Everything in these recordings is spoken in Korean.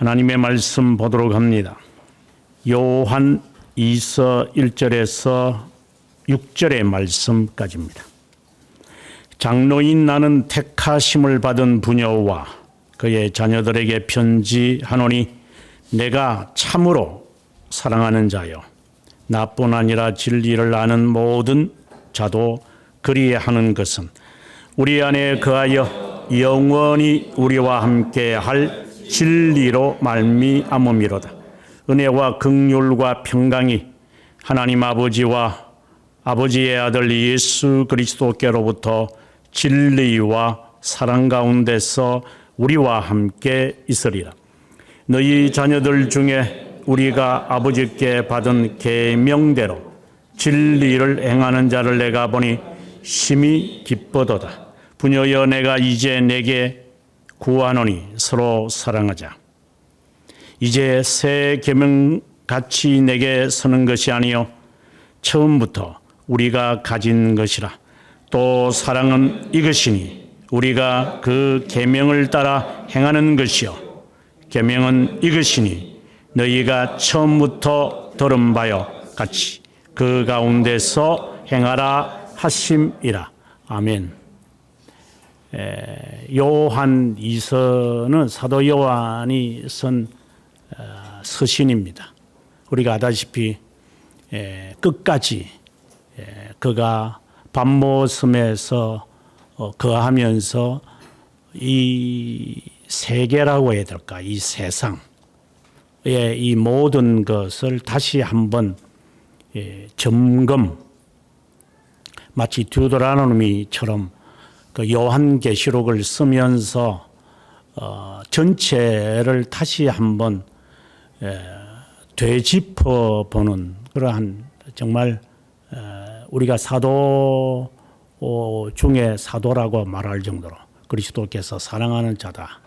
하나님의 말씀 보도록 합니다. 요한 2서 1절에서 6절의 말씀까지입니다. 장로인 나는 택하심을 받은 부녀와 그의 자녀들에게 편지하노니 내가 참으로 사랑하는 자요 나뿐 아니라 진리를 아는 모든 자도 그리하는 것은 우리 안에 거하여 영원히 우리와 함께 할 진리로 말미암음이로다. 은혜와 긍휼과 평강이 하나님 아버지와 아버지의 아들 예수 그리스도께로부터 진리와 사랑 가운데서 우리와 함께 있으리라. 너희 자녀들 중에 우리가 아버지께 받은 계명대로 진리를 행하는 자를 내가 보니 심히 기쁘도다. 부녀여 내가 이제 내게 구하노니 서로 사랑하자. 이제 새 계명 같이 내게 서는 것이 아니요 처음부터 우리가 가진 것이라. 또 사랑은 이것이니 우리가 그 계명을 따라 행하는 것이요 계명은 이것이니 너희가 처음부터 들은 바요 같이 그 가운데서 행하라 하심이라. 아멘. 요한 2서는 사도 요한이 쓴 서신입니다. 우리가 아다시피 끝까지 그가 밤모섬에서 거하면서 이 세계라고 해야 될까, 이 세상의 이 모든 것을 다시 한번 점검, 마치 듀더라노미처럼 그 요한계시록을 쓰면서 전체를 다시 한번 되짚어 보는 그러한 정말 우리가 사도 중에 사도라고 말할 정도로 그리스도께서 사랑하는 자다,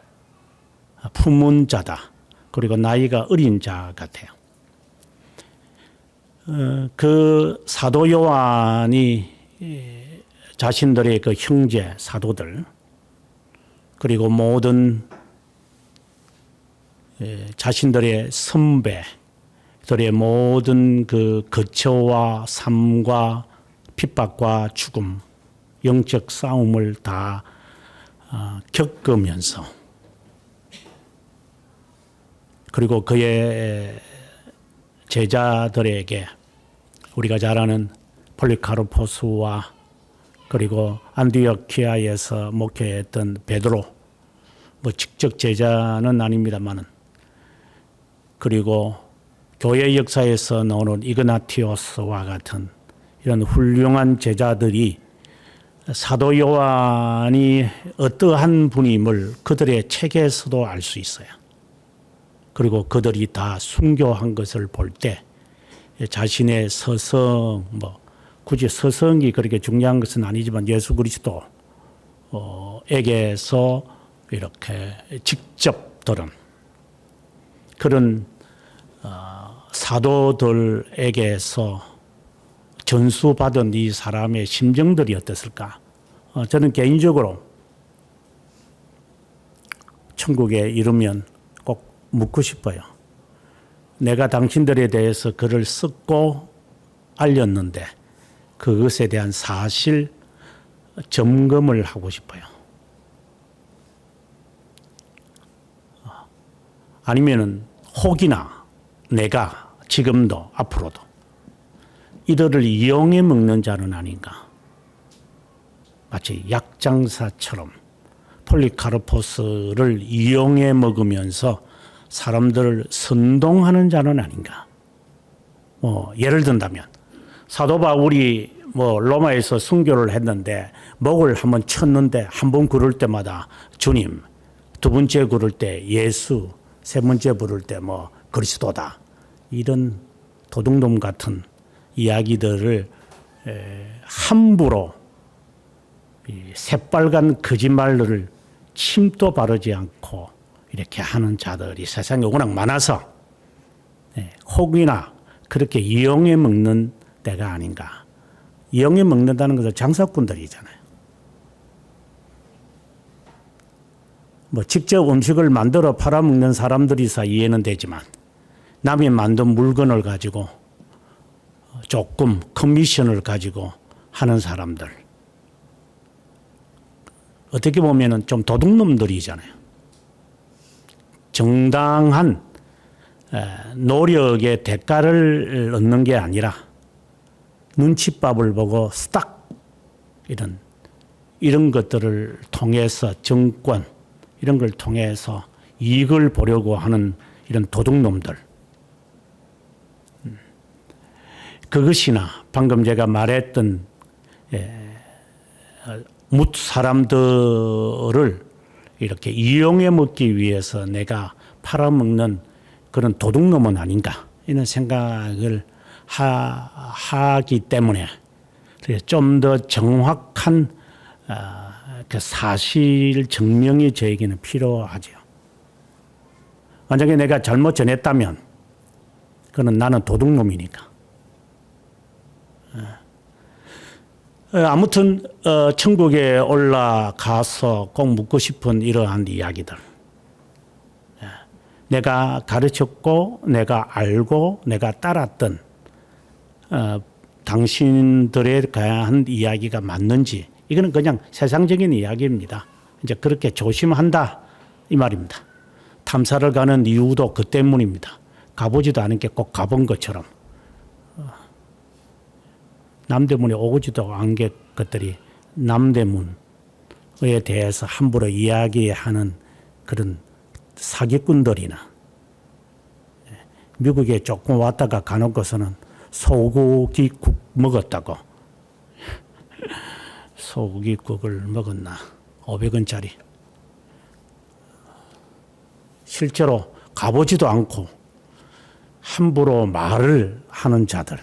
품은 자다, 그리고 나이가 어린 자 같아요. 그 사도 요한이 자신들의 그 형제 사도들 그리고 모든 자신들의 선배들의 모든 그 거처와 삶과 핍박과 죽음, 영적 싸움을 다 겪으면서 그리고 그의 제자들에게 우리가 잘 아는 폴리카르포스와 그리고 안디오키아에서 목회했던 베드로, 뭐 직접 제자는 아닙니다만은, 그리고 교회 역사에서 나오는 이그나티오스와 같은 이런 훌륭한 제자들이 사도 요한이 어떠한 분임을 그들의 책에서도 알 수 있어요. 그리고 그들이 다 순교한 것을 볼 때 자신의 서성, 굳이 서성이 그렇게 중요한 것은 아니지만 예수 그리스도에게서 이렇게 직접 들은 그런 사도들에게서 전수받은 이 사람의 심정들이 어땠을까? 저는 개인적으로 천국에 이르면 꼭 묻고 싶어요. 내가 당신들에 대해서 글을 썼고 알렸는데 그것에 대한 사실 점검을 하고 싶어요. 아니면은 혹이나 내가 지금도 앞으로도 이들을 이용해 먹는 자는 아닌가. 마치 약장사처럼 폴리카르포스를 이용해 먹으면서 사람들을 선동하는 자는 아닌가. 예를 든다면 사도 바울이 로마에서 순교를 했는데 목을 한번 쳤는데 한 번 부를 때마다 주님, 두 번째 부를 때 예수, 세 번째 부를 때 그리스도다. 이런 도둑놈 같은 이야기들을 함부로 새빨간 거짓말을 침도 바르지 않고 이렇게 하는 자들이 세상에 워낙 많아서 혹이나 그렇게 이용해 먹는 때가 아닌가. 이용해 먹는다는 것은 장사꾼들이잖아요. 뭐 직접 음식을 만들어 팔아먹는 사람들이서 이해는 되지만 남이 만든 물건을 가지고 조금 커미션을 가지고 하는 사람들, 어떻게 보면은 좀 도둑놈들이잖아요. 정당한 노력의 대가를 얻는 게 아니라 눈칫밥을 보고 스탁 이런 것들을 통해서 정권 이런 걸 통해서 이익을 보려고 하는 이런 도둑놈들. 그것이나 방금 제가 말했던 뭇 사람들을 이렇게 이용해 먹기 위해서 내가 팔아먹는 그런 도둑놈은 아닌가 이런 생각을 하기 때문에 좀 더 정확한 그 사실 증명이 저에게는 필요하죠. 만약에 내가 잘못 전했다면 그는 나는 도둑놈이니까. 아무튼 천국에 올라가서 꼭 묻고 싶은 이러한 이야기들. 내가 가르쳤고 내가 알고 내가 따랐던 당신들에 대한 이야기가 맞는지 이거는 그냥 세상적인 이야기입니다. 이제 그렇게 조심한다 이 말입니다. 탐사를 가는 이유도 그 때문입니다. 가보지도 않은 게 꼭 가본 것처럼 남대문에 오지도 않은 게 것들이 남대문에 대해서 함부로 이야기하는 그런 사기꾼들이나 미국에 조금 왔다가 가놓고서는 소고기국 먹었다고. 소고기국을 먹었나 500원짜리. 실제로 가보지도 않고 함부로 말을 하는 자들,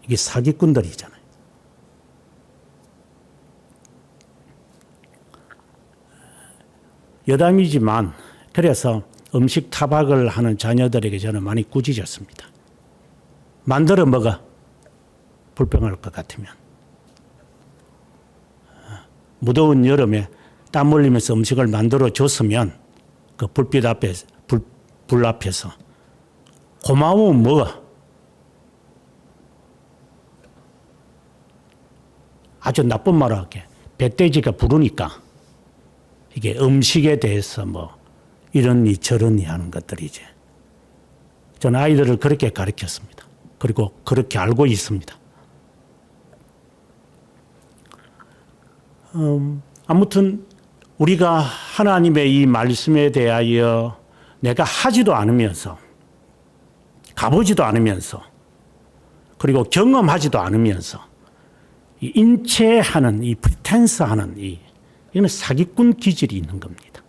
이게 사기꾼들이잖아요. 여담이지만 그래서 음식 타박을 하는 자녀들에게 저는 많이 꾸짖었습니다. 만들어 먹어. 불평할 것 같으면. 무더운 여름에 땀 흘리면서 음식을 만들어 줬으면 그 불빛 앞에, 불 앞에서 고마우면 먹어. 아주 나쁜 말을 할게. 배돼지가 부르니까 이게 음식에 대해서 뭐 이러니 저러니 하는 것들이지. 저는 아이들을 그렇게 가르쳤습니다. 그리고 그렇게 알고 있습니다. 아무튼 우리가 하나님의 이 말씀에 대하여 내가 하지도 않으면서 가보지도 않으면서 그리고 경험하지도 않으면서 이 인체하는 이 프리텐스하는 이거는 사기꾼 기질이 있는 겁니다.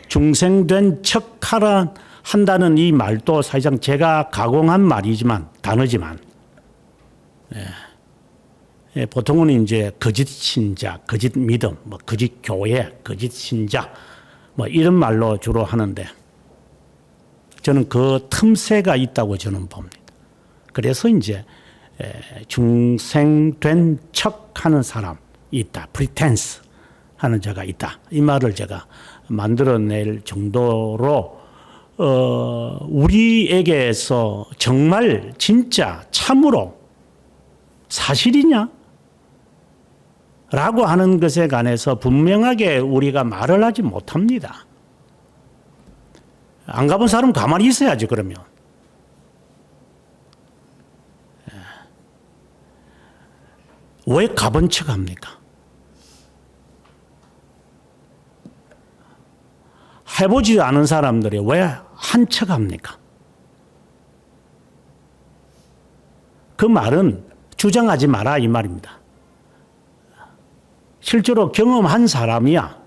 중생된 척하라 한다는 이 말도 사실상 제가 가공한 말이지만 단어지만 보통은 이제 거짓 신자, 거짓 믿음, 뭐 거짓 교회, 거짓 신자 뭐 이런 말로 주로 하는데 저는 그 틈새가 있다고 저는 봅니다. 그래서 이제 중생된 척하는 사람이 있다, 프리텐스 하는 자가 있다. 이 말을 제가 만들어낼 정도로 우리에게서 정말 진짜 참으로 사실이냐? 라고 하는 것에 관해서 분명하게 우리가 말을 하지 못합니다. 안 가본 사람 가만히 있어야지 그러면. 왜 가본 척 합니까? 해보지 않은 사람들이 왜 한 척 합니까? 그 말은 주장하지 마라 이 말입니다. 실제로 경험한 사람이야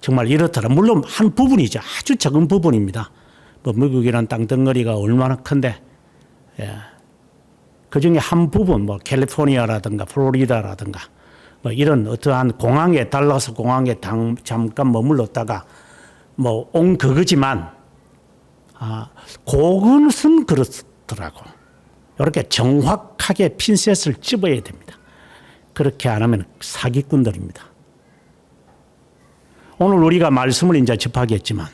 정말 이렇더라. 물론 한 부분이죠. 아주 적은 부분입니다. 뭐 미국이란 땅덩어리가 얼마나 큰데 그 중에 한 부분 뭐 캘리포니아라든가 플로리다라든가 뭐 이런 어떠한 공항에 달라스 공항에 잠깐 머물렀다가 뭐 온 그거지만 그것은 그렇더라고. 이렇게 정확하게 핀셋을 찝어야 됩니다. 그렇게 안 하면 사기꾼들입니다. 오늘 우리가 말씀을 이제 접하겠지만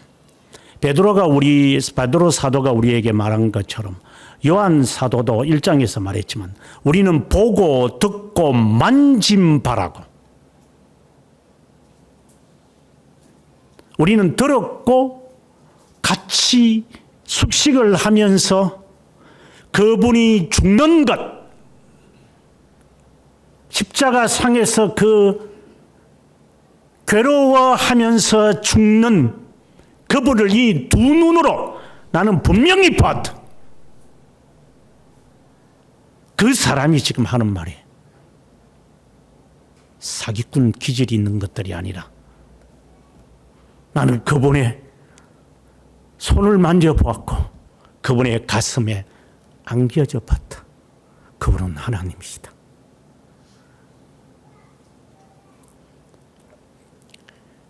베드로 사도가 우리에게 말한 것처럼 요한 사도도 1장에서 말했지만 우리는 보고 듣고 만짐 바라고, 우리는 들었고 같이 숙식을 하면서 그분이 죽는 것, 십자가 상에서 그 괴로워하면서 죽는 그분을 이 두 눈으로 나는 분명히 봤다. 그 사람이 지금 하는 말이 사기꾼 기질이 있는 것들이 아니라 나는 그분의 손을 만져보았고 그분의 가슴에 안겨져 봤다. 그분은 하나님이시다.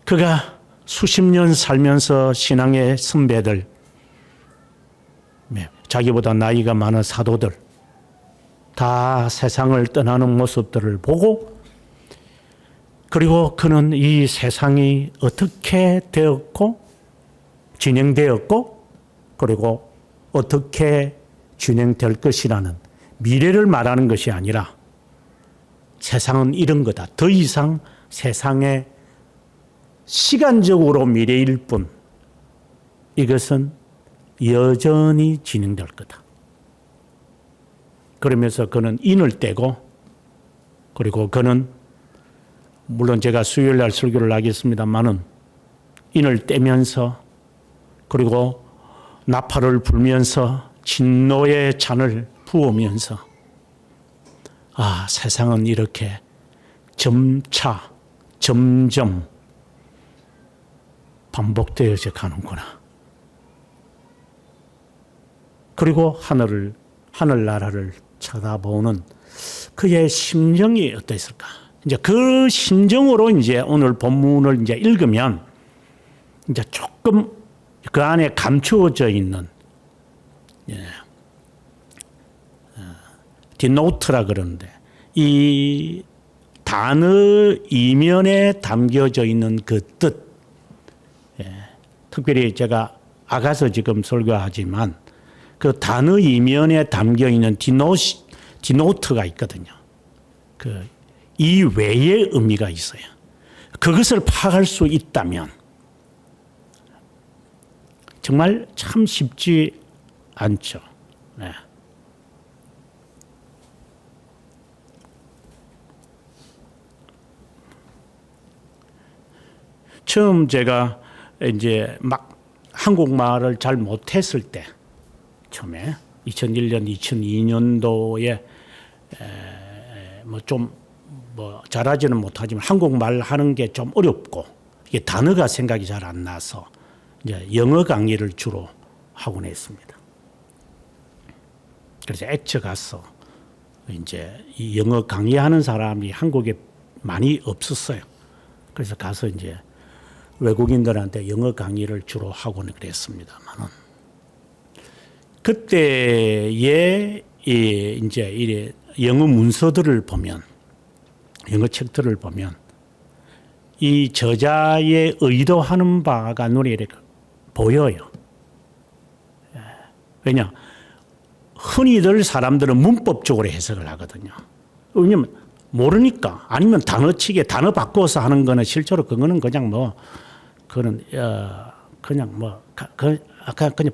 그가 수십 년 살면서 신앙의 선배들, 자기보다 나이가 많은 사도들 다 세상을 떠나는 모습들을 보고, 그리고 그는 이 세상이 어떻게 되었고 진행되었고 그리고 어떻게 진행될 것이라는 미래를 말하는 것이 아니라 세상은 이런 거다. 더 이상 세상에 시간적으로 미래일 뿐 이것은 여전히 진행될 거다. 그러면서 그는 인을 떼고, 그리고 그는 물론 제가 수요일 날 설교를 하겠습니다만은 인을 떼면서 그리고 나팔을 불면서 진노의 잔을 부으면서 세상은 이렇게 점차 점점 반복되어져 가는구나. 그리고 하늘나라를 쳐다보는 그의 심정이 어땠을까? 이제 그 심정으로 이제 오늘 본문을 이제 읽으면 이제 조금 그 안에 감추어져 있는 디노트라 그러는데 이 단어 이면에 담겨져 있는 그 뜻, 특별히 제가 아가서 지금 설교하지만 그 단어 이면에 담겨 있는 디노트가 있거든요. 그 이 외의 의미가 있어요. 그것을 파악할 수 있다면 정말 참 쉽지 않죠. 네. 처음 제가 이제 막 한국말을 잘 못했을 때, 처음에 2001년, 2002년도에 뭐 잘하지는 못하지만 한국말 하는 게 좀 어렵고 이게 단어가 생각이 잘 안 나서 이제 영어 강의를 주로 하곤 했습니다. 그래서 애처 가서 이제 이 영어 강의하는 사람이 한국에 많이 없었어요. 그래서 가서 이제 외국인들한테 영어 강의를 주로 하고는 그랬습니다만은 그때의 이제 이 영어 문서들을 보면, 영어 책들을 보면 이 저자의 의도하는 바가 눈에 이렇게 보여요. 왜냐? 흔히들 사람들은 문법적으로 해석을 하거든요. 왜냐면 모르니까. 아니면 단어치게 단어 바꿔서 하는 거는 실제로 그거는 그냥 그거는 그냥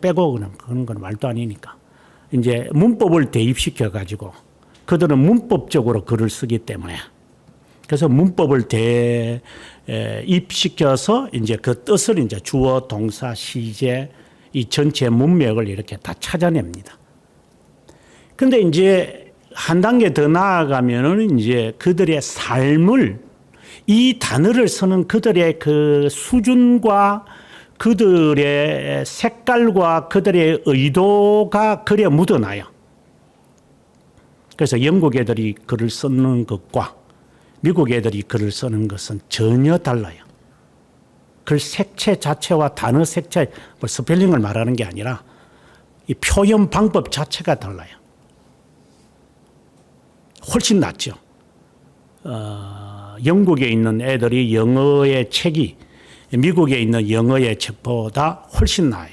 빼고 그런 건 말도 아니니까. 이제 문법을 대입시켜 가지고 그들은 문법적으로 글을 쓰기 때문에, 그래서 문법을 대입시켜서 이제 그 뜻을 이제 주어, 동사, 시제 이 전체 문맥을 이렇게 다 찾아냅니다. 근데 이제 한 단계 더 나아가면은 이제 그들의 삶을, 이 단어를 쓰는 그들의 그 수준과 그들의 색깔과 그들의 의도가 글에 묻어나요. 그래서 영국 애들이 글을 쓰는 것과 미국 애들이 글을 쓰는 것은 전혀 달라요. 글 색채 자체와 단어 색채, 스펠링을 말하는 게 아니라 이 표현 방법 자체가 달라요. 훨씬 낫죠. 영국에 있는 애들이 영어의 책이 미국에 있는 영어의 책보다 훨씬 나아요.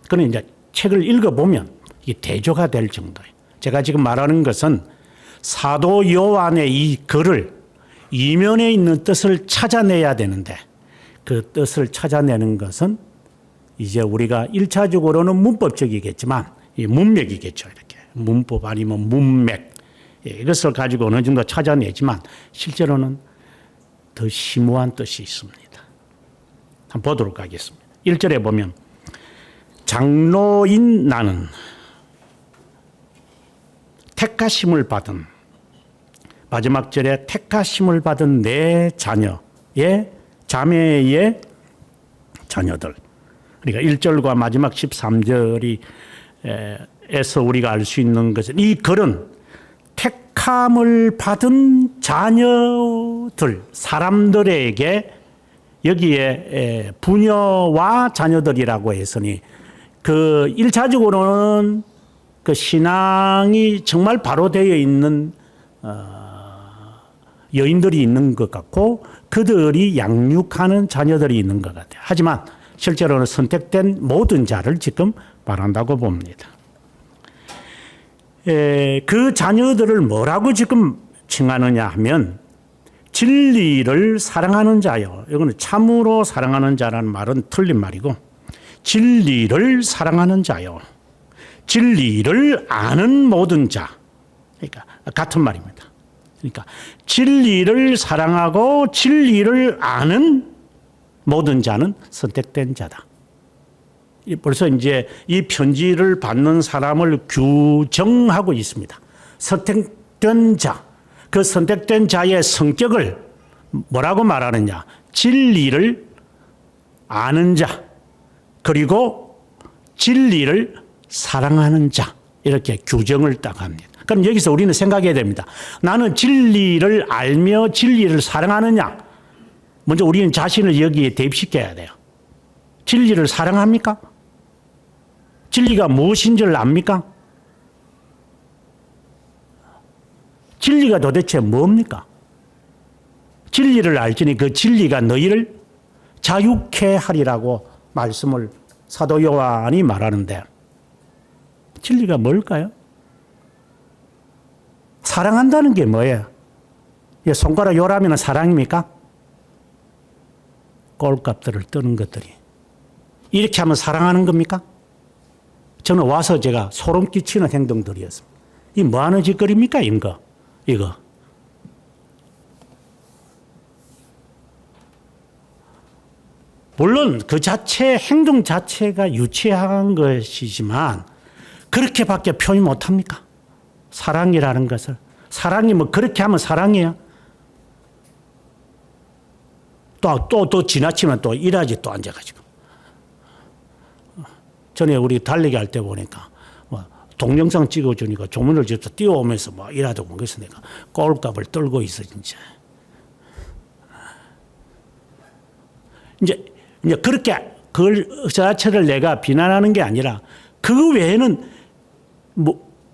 그는 이제 책을 읽어보면 이게 대조가 될 정도예요. 제가 지금 말하는 것은 사도 요한의 이 글을 이면에 있는 뜻을 찾아내야 되는데 그 뜻을 찾아내는 것은 이제 우리가 1차적으로는 문법적이겠지만 이 문맥이겠죠. 이렇게 문법 아니면 문맥 이것을 가지고 어느 정도 찾아내지만 실제로는 더 심오한 뜻이 있습니다. 한번 보도록 하겠습니다. 1절에 보면 장로인 나는 택하심을 받은 마지막 절에 택하심을 받은 내 자녀의 자매의 자녀들. 그러니까 1절과 마지막 13절이 에서 우리가 알 수 있는 것은 이 글은 택함을 받은 자녀들, 사람들에게 여기에 부녀와 자녀들이라고 했으니 그 1차적으로는 그 신앙이 정말 바로 되어 있는 여인들이 있는 것 같고 그들이 양육하는 자녀들이 있는 것 같아요. 하지만 실제로는 선택된 모든 자를 지금 말한다고 봅니다. 그 자녀들을 뭐라고 지금 칭하느냐 하면 진리를 사랑하는 자요. 이거는 참으로 사랑하는 자라는 말은 틀린 말이고 진리를 사랑하는 자요. 진리를 아는 모든 자. 그러니까 같은 말입니다. 그러니까 진리를 사랑하고 진리를 아는 모든 자는 선택된 자다. 벌써 이제 이 편지를 받는 사람을 규정하고 있습니다. 선택된 자, 그 선택된 자의 성격을 뭐라고 말하느냐? 진리를 아는 자, 그리고 진리를 사랑하는 자, 이렇게 규정을 딱 합니다. 그럼 여기서 우리는 생각해야 됩니다. 나는 진리를 알며 진리를 사랑하느냐? 먼저 우리는 자신을 여기에 대입시켜야 돼요. 진리를 사랑합니까? 진리가 무엇인 줄 압니까? 진리가 도대체 뭡니까? 진리를 알지니 그 진리가 너희를 자유케 하리라고 말씀을 사도 요한이 말하는데 진리가 뭘까요? 사랑한다는 게 뭐예요? 손가락 요라면 사랑입니까? 꼴값들을 뜨는 것들이. 이렇게 하면 사랑하는 겁니까? 저는 와서 제가 소름 끼치는 행동들이었습니다. 이 뭐 하는 짓거리입니까? 이거. 물론 그 자체, 행동 자체가 유치한 것이지만 그렇게밖에 표현 못합니까? 사랑이라는 것을. 사랑이 뭐 그렇게 하면 사랑이에요? 또 지나치면 또 일하지 또 앉아가지고. 전에 우리 달리기 할 때 보니까 동영상 찍어주니까 조문을 집어서 뛰어오면서 막 일하다고 그래서 내가 꼴값을 떨고 있어 진짜. 이제 그렇게 그 자체를 내가 비난하는 게 아니라 그 외에는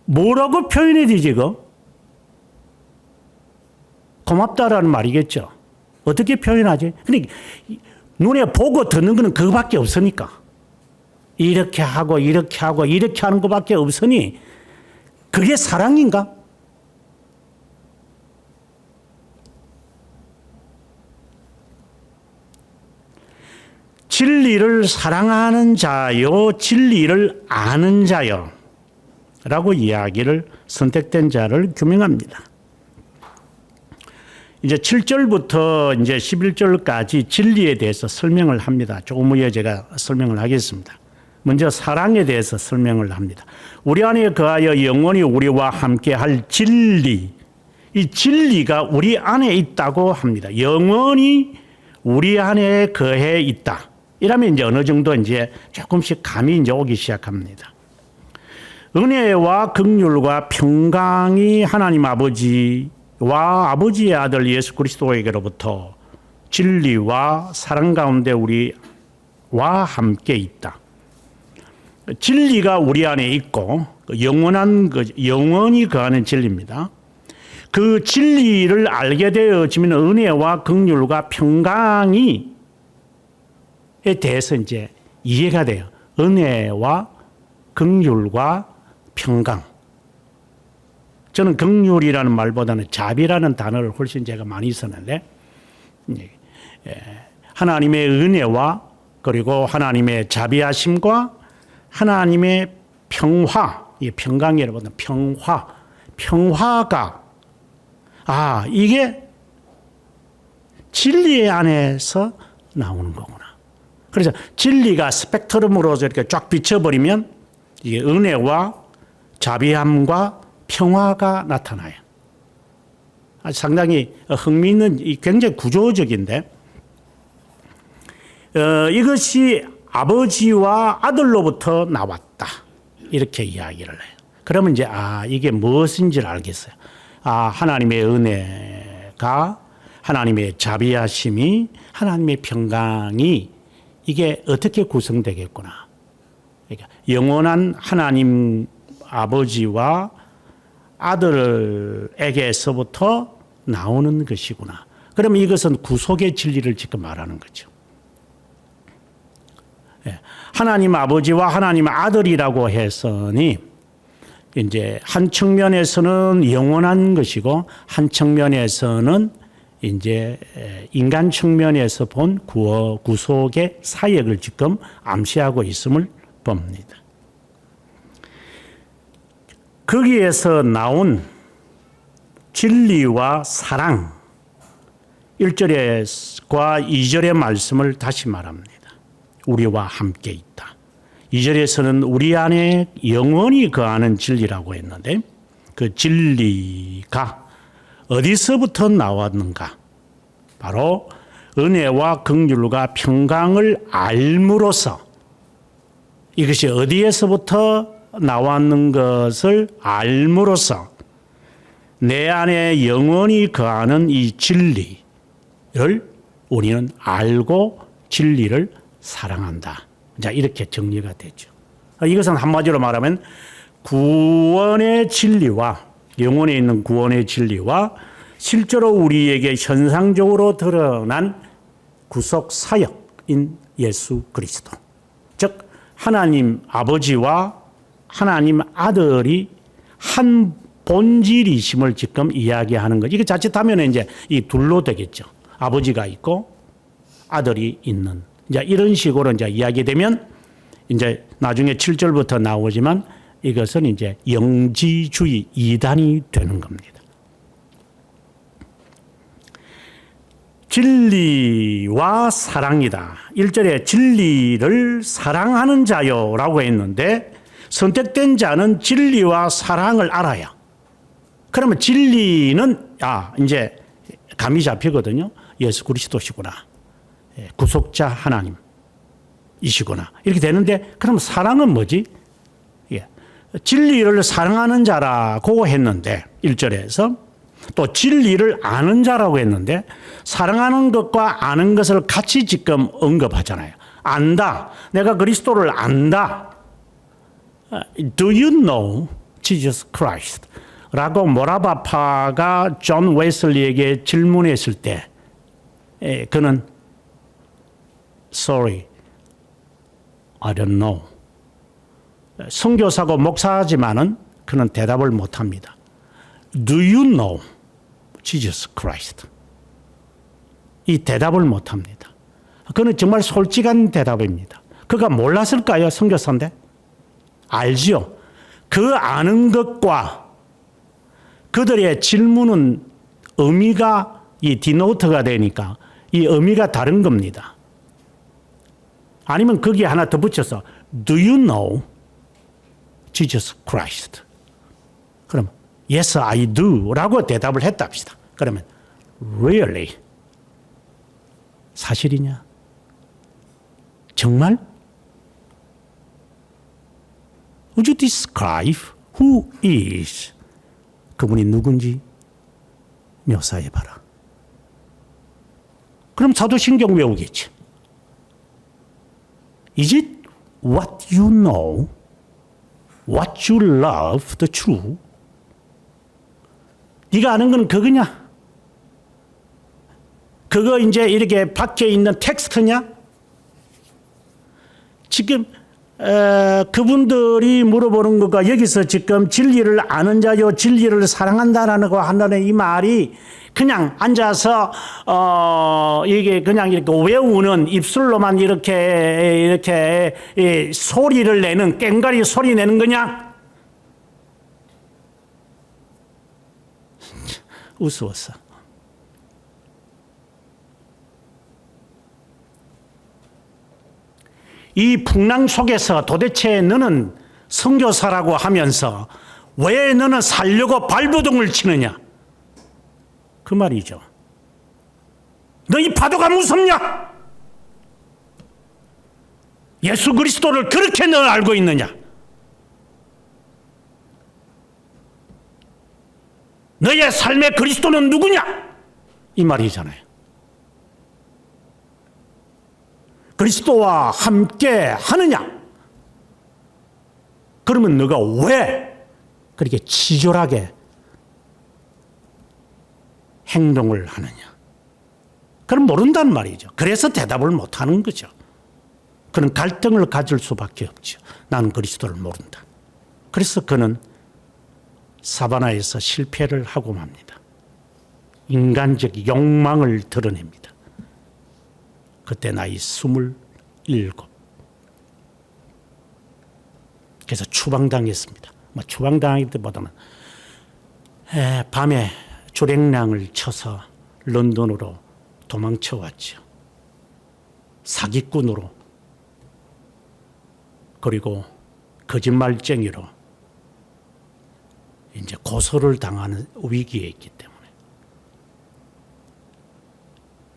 뭐라고 표현해야 되지 이거? 고맙다라는 말이겠죠. 어떻게 표현하지? 그러니까 눈에 보고 듣는 거는 그거밖에 없으니까. 이렇게 하고 이렇게 하고 이렇게 하는 것밖에 없으니 그게 사랑인가? 진리를 사랑하는 자요, 진리를 아는 자요 라고 이야기를 선택된 자를 규명합니다. 이제 7절부터 이제 11절까지 진리에 대해서 설명을 합니다. 조금 후에 제가 설명을 하겠습니다. 먼저 사랑에 대해서 설명을 합니다. 우리 안에 거하여 영원히 우리와 함께 할 진리. 이 진리가 우리 안에 있다고 합니다. 영원히 우리 안에 거해 있다. 이러면 이제 어느 정도 이제 조금씩 감이 이제 오기 시작합니다. 은혜와 긍휼과 평강이 하나님 아버지와 아버지의 아들 예수 그리스도에게로부터 진리와 사랑 가운데 우리와 함께 있다. 진리가 우리 안에 있고 영원히 거하는 진리입니다. 그 진리를 알게 되어지면 은혜와 긍휼과 평강이 에 대해서 이제 이해가 돼요. 은혜와 긍휼과 평강. 저는 긍휼이라는 말보다는 자비라는 단어를 훨씬 제가 많이 썼는데 하나님의 은혜와 그리고 하나님의 자비하심과 하나님의 평화, 이 평강이라고 하는 평화가 이게 진리 안에서 나오는 거구나. 그래서 진리가 스펙트럼으로 이렇게 쫙 비춰버리면 이게 은혜와 자비함과 평화가 나타나요. 상당히 흥미있는, 굉장히 구조적인데, 이것이 아버지와 아들로부터 나왔다. 이렇게 이야기를 해요. 그러면 이제, 이게 무엇인지를 알겠어요. 하나님의 은혜가, 하나님의 자비하심이, 하나님의 평강이 이게 어떻게 구성되겠구나. 그러니까 영원한 하나님 아버지와 아들에게서부터 나오는 것이구나. 그러면 이것은 구속의 진리를 지금 말하는 거죠. 하나님 아버지와 하나님 아들이라고 해서니 이제 한 측면에서는 영원한 것이고 한 측면에서는 이제 인간 측면에서 본 구속의 사역을 지금 암시하고 있음을 봅니다. 거기에서 나온 진리와 사랑 1절과 2절의 말씀을 다시 말합니다. 우리와 함께 있다. 2절에서는 우리 안에 영원히 거하는 진리라고 했는데 그 진리가 어디서부터 나왔는가? 바로 은혜와 긍휼과 평강을 알므로써 이것이 어디에서부터 나왔는 것을 알므로써 내 안에 영원히 거하는 이 진리를 우리는 알고 진리를 사랑한다. 자, 이렇게 정리가 되죠. 이것은 한마디로 말하면 구원의 진리와 영혼에 있는 구원의 진리와 실제로 우리에게 현상적으로 드러난 구속 사역인 예수 그리스도. 즉 하나님 아버지와 하나님 아들이 한 본질이심을 지금 이야기하는 거죠. 이게 자칫하면 이제 이 둘로 되겠죠. 아버지가 있고 아들이 있는. 이제 이런 식으로 이제 이야기되면 이제 나중에 7절부터 나오지만 이것은 이제 영지주의 이단이 되는 겁니다. 진리와 사랑이다. 1절에 진리를 사랑하는 자요라고 했는데 선택된 자는 진리와 사랑을 알아야. 그러면 진리는 이제 감이 잡히거든요. 예수 그리스도시구나. 구속자 하나님이시구나. 이렇게 되는데 그럼 사랑은 뭐지? 진리를 사랑하는 자라고 했는데 1절에서 또 진리를 아는 자라고 했는데 사랑하는 것과 아는 것을 같이 지금 언급하잖아요. 안다. 내가 그리스도를 안다. Do you know Jesus Christ? 라고 모라바파가 존 웨슬리에게 질문했을 때 그는 Sorry, I don't know. 선교사고 목사지만은 그는 대답을 못합니다. Do you know Jesus Christ? 이 대답을 못합니다. 그는 정말 솔직한 대답입니다. 그가 몰랐을까요? 선교사인데? 알지요. 그 아는 것과 그들의 질문은 의미가 이 디노트가 되니까 이 의미가 다른 겁니다. 아니면 거기에 하나 더 붙여서 Do you know Jesus Christ? 그럼 Yes, I do 라고 대답을 했다 합시다. 그러면 Really? 사실이냐? 정말? Would you describe who is? 그분이 누군지 묘사해봐라. 그럼 사도신경 외우겠지. Is it what you know, what you love, the true? 네가 아는 건 그거냐? 그거 이제 이렇게 밖에 있는 텍스트냐? 지금 그분들이 물어보는 것과 여기서 지금 진리를 아는 자요 진리를 사랑한다라는 거 한다는 이 말이 그냥 앉아서 이게 그냥 이렇게 외우는 입술로만 이렇게 소리를 내는 꽹과리 소리 내는 거냐? 우스웠어. 이 풍랑 속에서 도대체 너는 선교사라고 하면서 왜 너는 살려고 발버둥을 치느냐? 그 말이죠. 너 이 파도가 무섭냐? 예수 그리스도를 그렇게 너 알고 있느냐? 너의 삶의 그리스도는 누구냐? 이 말이잖아요. 그리스도와 함께 하느냐? 그러면 너가 왜 그렇게 치졸하게 행동을 하느냐? 그럼 모른다는 말이죠. 그래서 대답을 못하는 거죠. 그는 갈등을 가질 수밖에 없죠. 나는 그리스도를 모른다. 그래서 그는 사바나에서 실패를 하고 맙니다. 인간적 욕망을 드러냅니다. 그때 나이 27. 그래서 추방당했습니다. 추방당했기보다는 밤에 주랭랑을 쳐서 런던으로 도망쳐 왔죠. 사기꾼으로 그리고 거짓말쟁이로 이제 고소를 당하는 위기에 있기 때문에.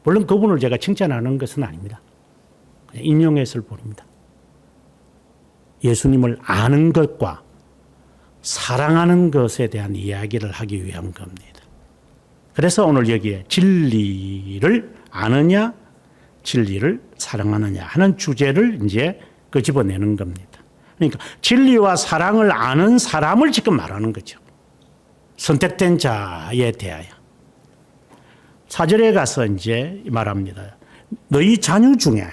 물론 그분을 제가 칭찬하는 것은 아닙니다. 그냥 인용해서 보입니다. 예수님을 아는 것과 사랑하는 것에 대한 이야기를 하기 위한 겁니다. 그래서 오늘 여기에 진리를 아느냐, 진리를 사랑하느냐 하는 주제를 이제 끄집어내는 겁니다. 그러니까 진리와 사랑을 아는 사람을 지금 말하는 거죠. 선택된 자에 대하여. 4절에 가서 이제 말합니다. 너희 자녀 중에,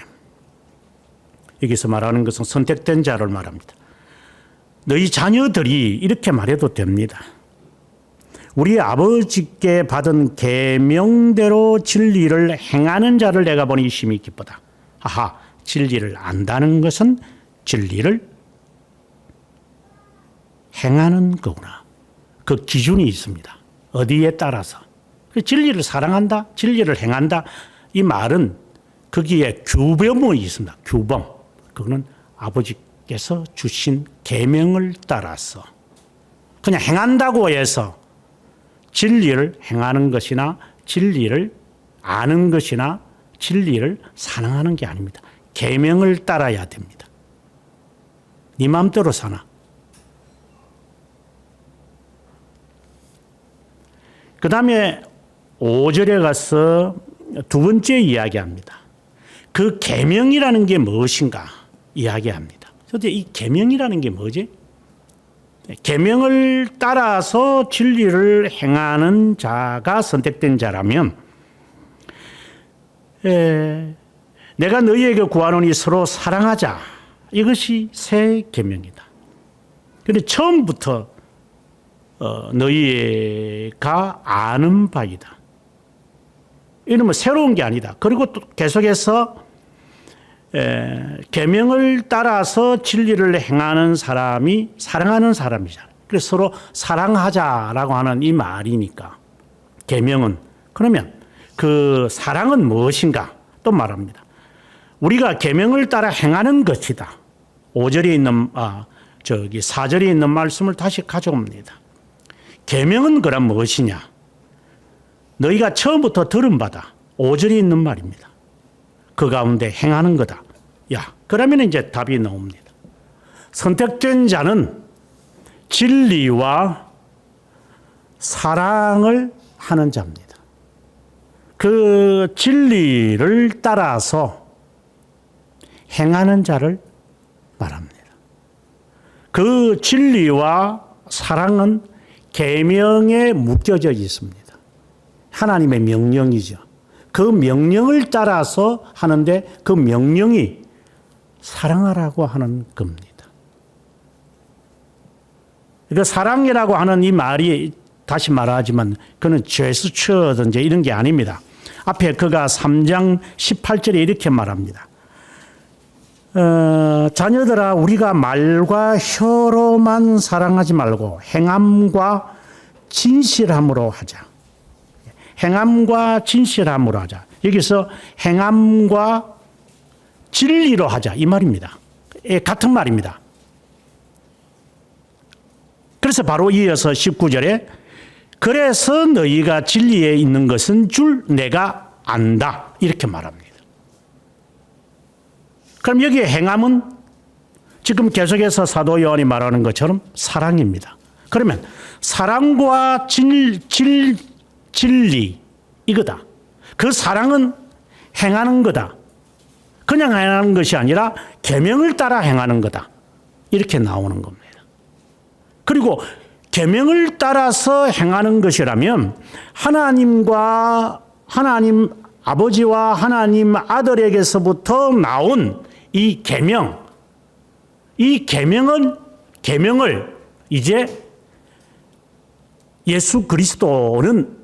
여기서 말하는 것은 선택된 자를 말합니다. 너희 자녀들이 이렇게 말해도 됩니다. 우리 아버지께 받은 계명대로 진리를 행하는 자를 내가 보니 심히 기쁘다. 아하, 진리를 안다는 것은 진리를 행하는 거구나. 그 기준이 있습니다. 어디에 따라서. 진리를 사랑한다, 진리를 행한다. 이 말은 거기에 규범이 있습니다. 규범. 그거는 아버지께서 주신 계명을 따라서 그냥 행한다고 해서 진리를 행하는 것이나 진리를 아는 것이나 진리를 사랑하는 게 아닙니다. 계명을 따라야 됩니다. 네 마음대로 사나. 그 다음에 5절에 가서 두 번째 이야기합니다. 그 계명이라는 게 무엇인가 이야기합니다. 그런데 이 계명이라는 게 뭐지? 계명을 따라서 진리를 행하는 자가 선택된 자라면 내가 너희에게 구하노니 서로 사랑하자. 이것이 새 계명이다. 그런데 처음부터 너희가 아는 바이다. 이러면 새로운 게 아니다. 그리고 또 계속해서 계명을 따라서 진리를 행하는 사람이 사랑하는 사람이잖아요. 그래서 서로 사랑하자라고 하는 이 말이니까 계명은 그러면 그 사랑은 무엇인가 또 말합니다. 우리가 계명을 따라 행하는 것이다. 5절에 있는 4절에 있는 말씀을 다시 가져옵니다. 계명은 그럼 무엇이냐? 너희가 처음부터 들은 바다. 5절에 있는 말입니다. 그 가운데 행하는 거다. 야, 그러면 이제 답이 나옵니다. 선택된 자는 진리와 사랑을 하는 자입니다. 그 진리를 따라서 행하는 자를 말합니다. 그 진리와 사랑은 계명에 묶여져 있습니다. 하나님의 명령이죠. 그 명령을 따라서 하는데 그 명령이 사랑하라고 하는 겁니다. 그 사랑이라고 하는 이 말이 다시 말하지만 그는 제스처든지 이런 게 아닙니다. 앞에 그가 3장 18절에 이렇게 말합니다. 자녀들아 우리가 말과 혀로만 사랑하지 말고 행함과 진실함으로 하자. 행함과 진실함으로 하자. 여기서 행함과 진리로 하자 이 말입니다. 같은 말입니다. 그래서 바로 이어서 19절에 그래서 너희가 진리에 있는 것은 줄 내가 안다 이렇게 말합니다. 그럼 여기에 행함은 지금 계속해서 사도 요한이 말하는 것처럼 사랑입니다. 그러면 사랑과 진리 이거다. 그 사랑은 행하는 거다. 그냥 행하는 것이 아니라 계명을 따라 행하는 거다. 이렇게 나오는 겁니다. 그리고 계명을 따라서 행하는 것이라면 하나님 아버지와 하나님 아들에게서부터 나온 이 계명, 이 계명을 이제 예수 그리스도는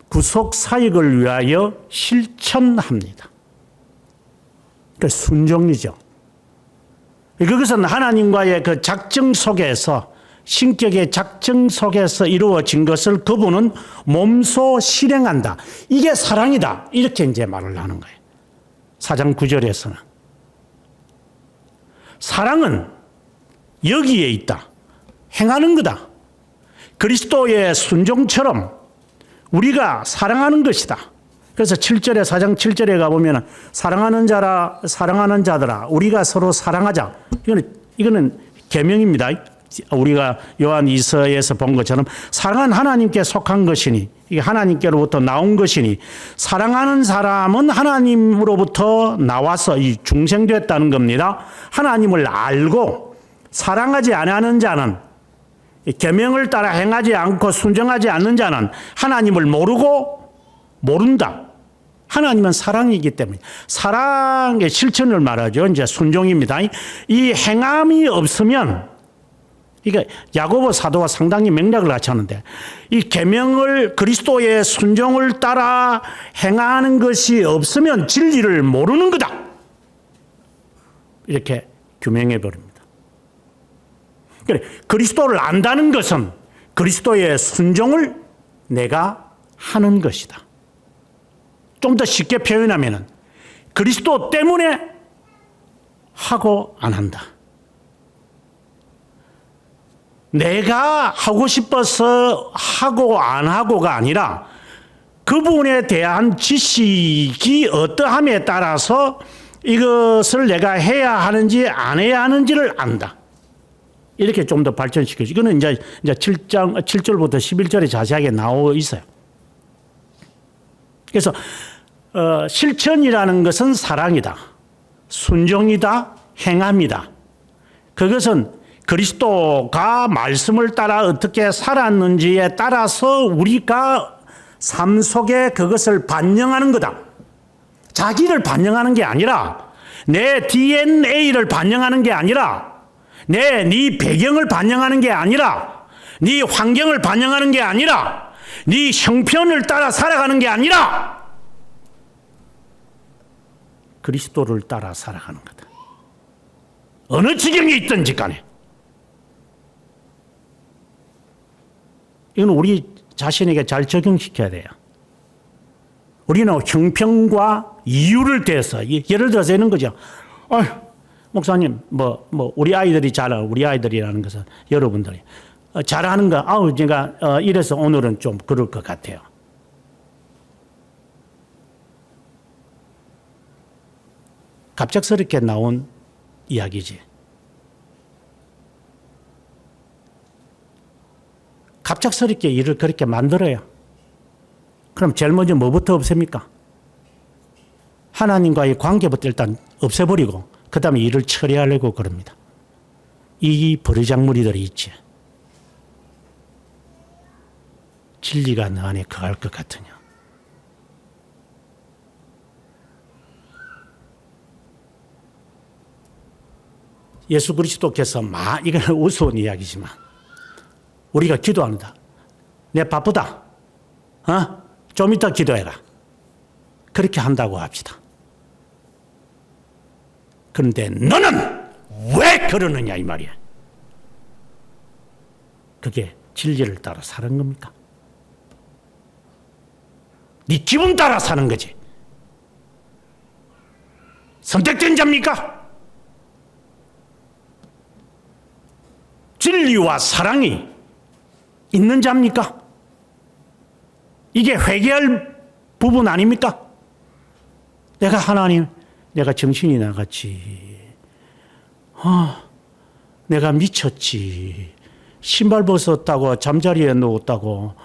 구속 사역을 위하여 실천합니다. 그 순종이죠. 그것은 하나님과의 그 작정 속에서 신격의 작정 속에서 이루어진 것을 그분은 몸소 실행한다. 이게 사랑이다. 이렇게 이제 말을 하는 거예요. 4장 9절에서는. 사랑은 여기에 있다. 행하는 거다. 그리스도의 순종처럼 우리가 사랑하는 것이다. 그래서 7절에 4장 7절에 가보면 사랑하는 자들아 우리가 서로 사랑하자. 이거는 계명입니다. 우리가 요한 2서에서 본 것처럼 사랑은 하나님께 속한 것이니 이게 하나님께로부터 나온 것이니 사랑하는 사람은 하나님으로부터 나와서 이 중생됐다는 겁니다. 하나님을 알고 사랑하지 않는 자는 계명을 따라 행하지 않고 순종하지 않는 자는 하나님을 모르고 모른다. 하나님은 사랑이기 때문에 사랑의 실천을 말하죠. 이제 순종입니다. 이 행함이 없으면 이게 야고보 사도와 상당히 맥락을 같이 하는데 이 계명을 그리스도의 순종을 따라 행하는 것이 없으면 진리를 모르는 거다. 이렇게 규명해 버립니다. 그래, 그리스도를 안다는 것은 그리스도의 순종을 내가 하는 것이다. 좀 더 쉽게 표현하면 그리스도 때문에 하고 안 한다. 내가 하고 싶어서 하고 안 하고가 아니라 그분에 대한 지식이 어떠함에 따라서 이것을 내가 해야 하는지 안 해야 하는지를 안다. 이렇게 좀 더 발전시켜주죠. 이거는 이제 7절부터 11절에 자세하게 나오고 있어요. 그래서 실천이라는 것은 사랑이다. 순종이다. 행함이다. 그것은 그리스도가 말씀을 따라 어떻게 살았는지에 따라서 우리가 삶 속에 그것을 반영하는 거다. 자기를 반영하는 게 아니라 내 DNA를 반영하는 게 아니라 네 배경을 반영하는 게 아니라 네 환경을 반영하는 게 아니라 네 형편을 따라 살아가는 게 아니라 그리스도를 따라 살아가는 거다. 어느 지경에 있든지 간에. 이건 우리 자신에게 잘 적용시켜야 돼요. 우리는 형평과 이유를 대해서 예를 들어서 이런 거죠. 목사님, 우리 아이들이라는 것은 여러분들이 잘하는 거, 제가 이래서 오늘은 좀 그럴 것 같아요. 갑작스럽게 나온 이야기지. 갑작스럽게 일을 그렇게 만들어요. 그럼 제일 먼저 뭐부터 없앱니까? 하나님과의 관계부터 일단 없애버리고 그 다음에 일을 처리하려고 그럽니다. 이 버르장머리들이 있지. 진리가 너 안에 거할 것 같으냐? 예수 그리스도께서 이건 우스운 이야기지만 우리가 기도합니다. 내 바쁘다. 좀 이따 기도해라. 그렇게 한다고 합시다. 그런데 너는 왜 그러느냐 이 말이야. 그게 진리를 따라 사는 겁니까? 네 기분 따라 사는 거지. 선택된 자입니까? 진리와 사랑이 있는 자입니까? 이게 회개할 부분 아닙니까? 내가 하나님, 내가 정신이 나갔지. 내가 미쳤지. 신발 벗었다고 잠자리에 누웠다고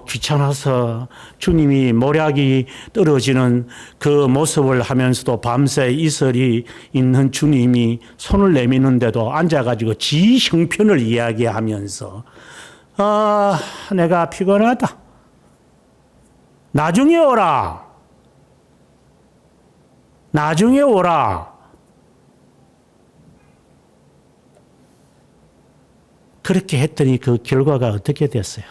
귀찮아서 주님이 모략이 떨어지는 그 모습을 하면서도 밤새 이슬이 있는 주님이 손을 내미는데도 앉아가지고 지 형편을 이야기하면서 내가 피곤하다. 나중에 오라. 나중에 오라. 그렇게 했더니 그 결과가 어떻게 됐어요?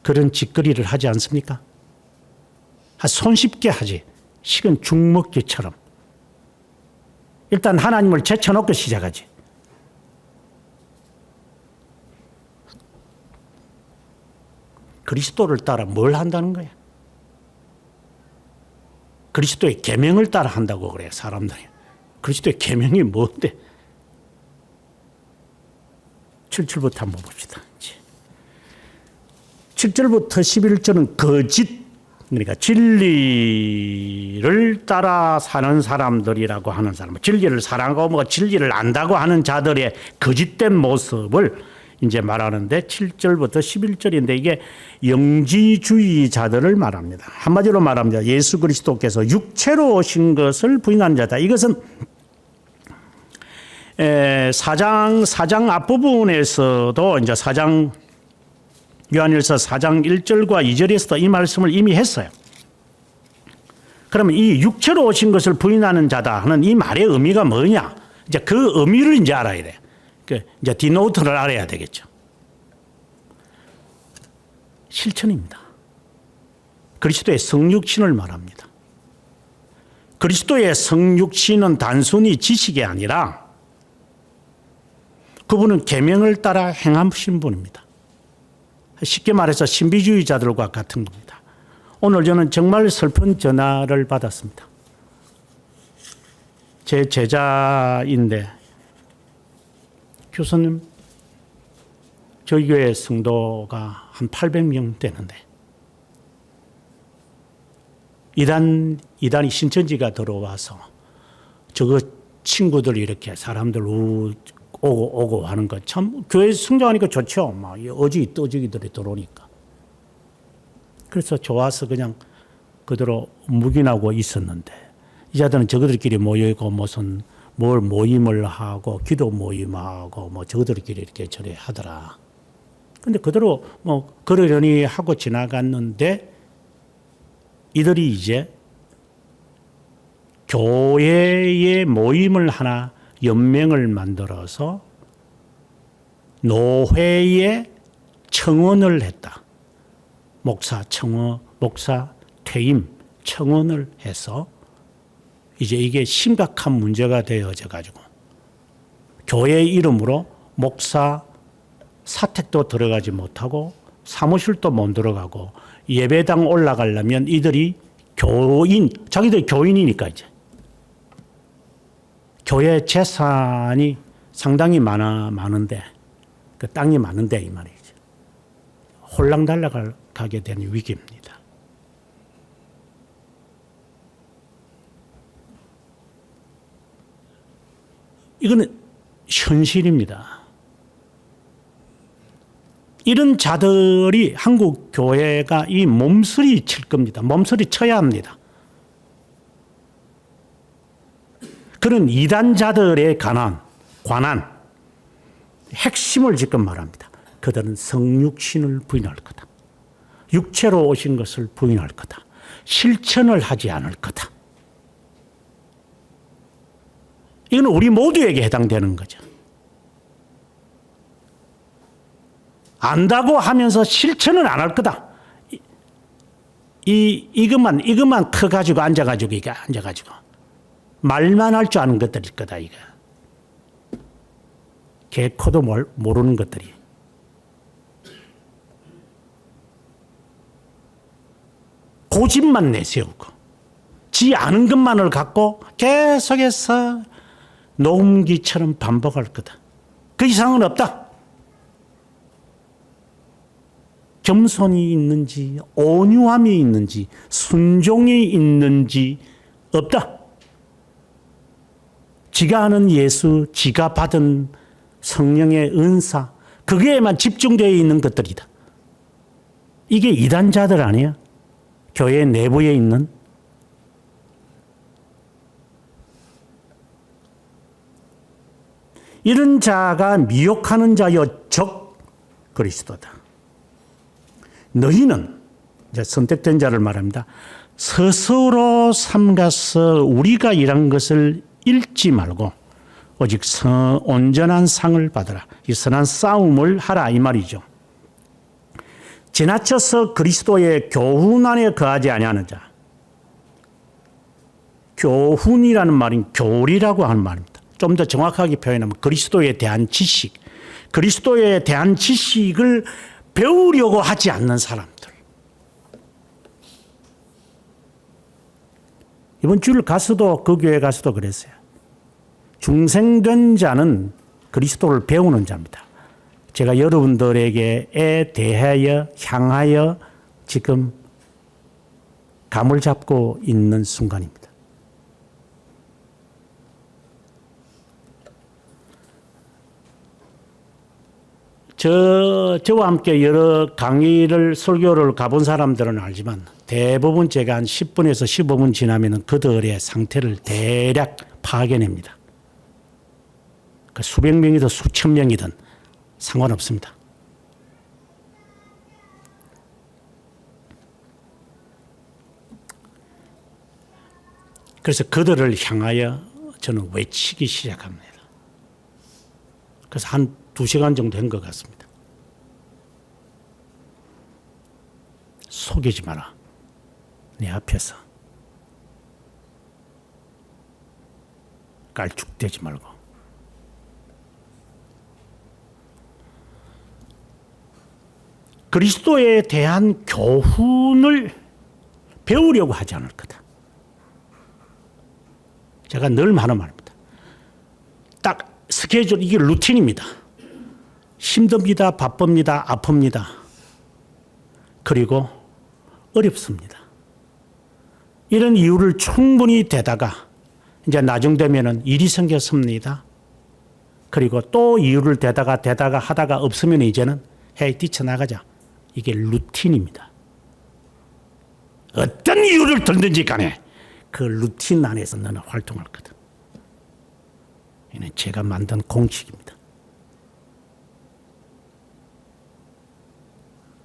그런 짓거리를 하지 않습니까? 손쉽게 하지. 식은 죽 먹기처럼. 일단 하나님을 제쳐놓고 시작하지. 그리스도를 따라 뭘 한다는 거야? 그리스도의 계명을 따라 한다고 그래요, 사람들이. 그리스도의 계명이 뭔데? 7절부터 한번 봅시다. 7절부터 11절은 거짓, 그러니까 진리를 따라 사는 사람들이라고 하는 사람, 진리를 사랑하고 진리를 안다고 하는 자들의 거짓된 모습을 이제 말하는데 7절부터 11절인데 이게 영지주의자들을 말합니다. 한마디로 말합니다. 예수 그리스도께서 육체로 오신 것을 부인하는 자다. 이것은 사장 앞부분에서도 이제 요한일서 4장 1절과 2절에서도 이 말씀을 이미 했어요. 그러면 이 육체로 오신 것을 부인하는 자다 하는 이 말의 의미가 뭐냐? 이제 그 의미를 이제 알아야 돼. 이제 디노트를 알아야 되겠죠. 실천입니다. 그리스도의 성육신을 말합니다. 그리스도의 성육신은 단순히 지식이 아니라 그분은 계명을 따라 행하신 분입니다. 쉽게 말해서 신비주의자들과 같은 겁니다. 오늘 저는 정말 슬픈 전화를 받았습니다. 제 제자인데 교수님, 저희 교회 성도가 한 800명 되는데 이단이 신천지가 들어와서 저거 친구들 이렇게 사람들 오고 하는 거 참 교회 성장하니까 좋죠. 막 어지 떠지기들이 들어오니까. 그래서 좋아서 그냥 그대로 묵인하고 있었는데 이 자들은 저들끼리 모여있고 무슨 뭘 모임을 하고 기도 모임하고 저들끼리 이렇게 저래 하더라. 근데 그대로 그러려니 하고 지나갔는데 이들이 이제 교회의 모임을 하나 연맹을 만들어서 노회에 청원을 했다. 목사 퇴임 청원을 해서 이제 이게 심각한 문제가 되어져 가지고 교회 이름으로 목사 사택도 들어가지 못하고 사무실도 못 들어가고 예배당 올라가려면 이들이 자기들 교인이니까 이제 교회 재산이 상당히 많은데 그 땅이 많은데 이 말이죠. 홀랑달락하게 되는 위기입니다. 이거는 현실입니다. 이런 자들이 한국 교회가 이 몸서리 칠 겁니다. 몸서리 쳐야 합니다. 그런 이단자들에 관한 핵심을 지금 말합니다. 그들은 성육신을 부인할 거다. 육체로 오신 것을 부인할 거다. 실천을 하지 않을 거다. 이건 우리 모두에게 해당되는 거죠. 안다고 하면서 실천을 안 할 거다. 이것만 커가지고 앉아가지고 말만 할 줄 아는 것들일 거다, 이거. 개코도 모르는 것들이. 고집만 내세우고, 지 아는 것만을 갖고 계속해서 녹음기처럼 반복할 거다. 그 이상은 없다. 겸손이 있는지, 온유함이 있는지, 순종이 있는지 없다. 지가 아는 예수, 지가 받은 성령의 은사, 그게에만 집중되어 있는 것들이다. 이게 이단자들 아니야? 교회 내부에 있는. 이런 자가 미혹하는 자여 적 그리스도다. 너희는, 이제 선택된 자를 말합니다. 스스로 삼가서 우리가 일한 것을 잃지 말고 오직 온전한 상을 받으라. 이 선한 싸움을 하라, 이 말이죠. 지나쳐서 그리스도의 교훈 안에 거하지 아니하는 자. 교훈이라는 말은 교리라고 하는 말입니다. 좀 더 정확하게 표현하면 그리스도에 대한 지식, 그리스도에 대한 지식을 배우려고 하지 않는 사람들. 이번 주일 가서도, 그 교회 가서도 그랬어요. 중생된 자는 그리스도를 배우는 자입니다. 제가 여러분들에게 대하여 향하여 지금 감을 잡고 있는 순간입니다. 저와 함께 여러 강의를, 설교를 가본 사람들은 알지만 대부분 제가 한 10분에서 15분 지나면 그들의 상태를 대략 파악해냅니다. 그 수백 명이든 수천 명이든 상관없습니다. 그래서 그들을 향하여 저는 외치기 시작합니다. 그래서 한 2시간 정도 한 것 같습니다. 속이지 마라. 내 앞에서 깔쭉대지 말고. 그리스도에 대한 교훈을 배우려고 하지 않을 거다. 제가 늘 하는 말입니다. 딱 스케줄, 이게 루틴입니다. 힘듭니다. 바쁩니다. 아픕니다. 그리고 어렵습니다. 이런 이유를 충분히 대다가 이제 나중 되면은 일이 생겼습니다. 그리고 또 이유를 대다가 하다가 없으면 이제는 헤이 뛰쳐나가자. 이게 루틴입니다. 어떤 이유를 들든지 간에 그 루틴 안에서 너는 활동할 거다. 이는 제가 만든 공식입니다.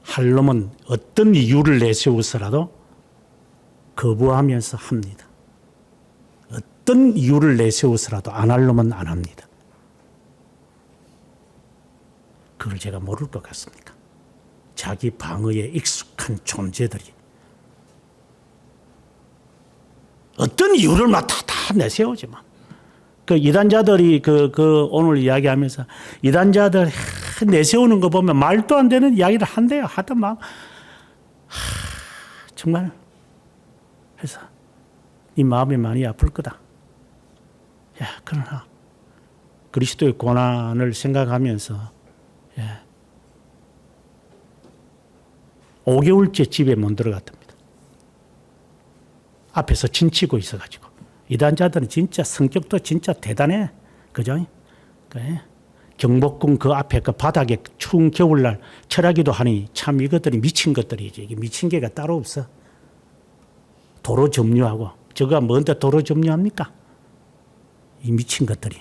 할 놈은 어떤 이유를 내세워서라도 거부하면서 합니다. 어떤 이유를 내세워서라도 안 할 놈은 안 합니다. 그걸 제가 모를 것 같습니까? 자기 방어에 익숙한 존재들이 어떤 이유를 다 내세우지만 그 이단자들이 오늘 이야기하면서 이단자들 내세우는 거 보면 말도 안 되는 이야기를 한대요. 하다 막 정말 그래서 이 마음이 많이 아플 거다. 야, 그러나 그리스도의 고난을 생각하면서 5개월째 집에 못 들어갔답니다. 앞에서 진치고 있어가지고. 이단자들은 진짜 성격도 진짜 대단해. 그죠? 경복궁 그 앞에 그 바닥에 추운 겨울날 철하기도 하니 참 이것들이 미친 것들이지. 이게 미친 개가 따로 없어. 도로 점유하고. 저가 뭔데 도로 점유합니까? 이 미친 것들이.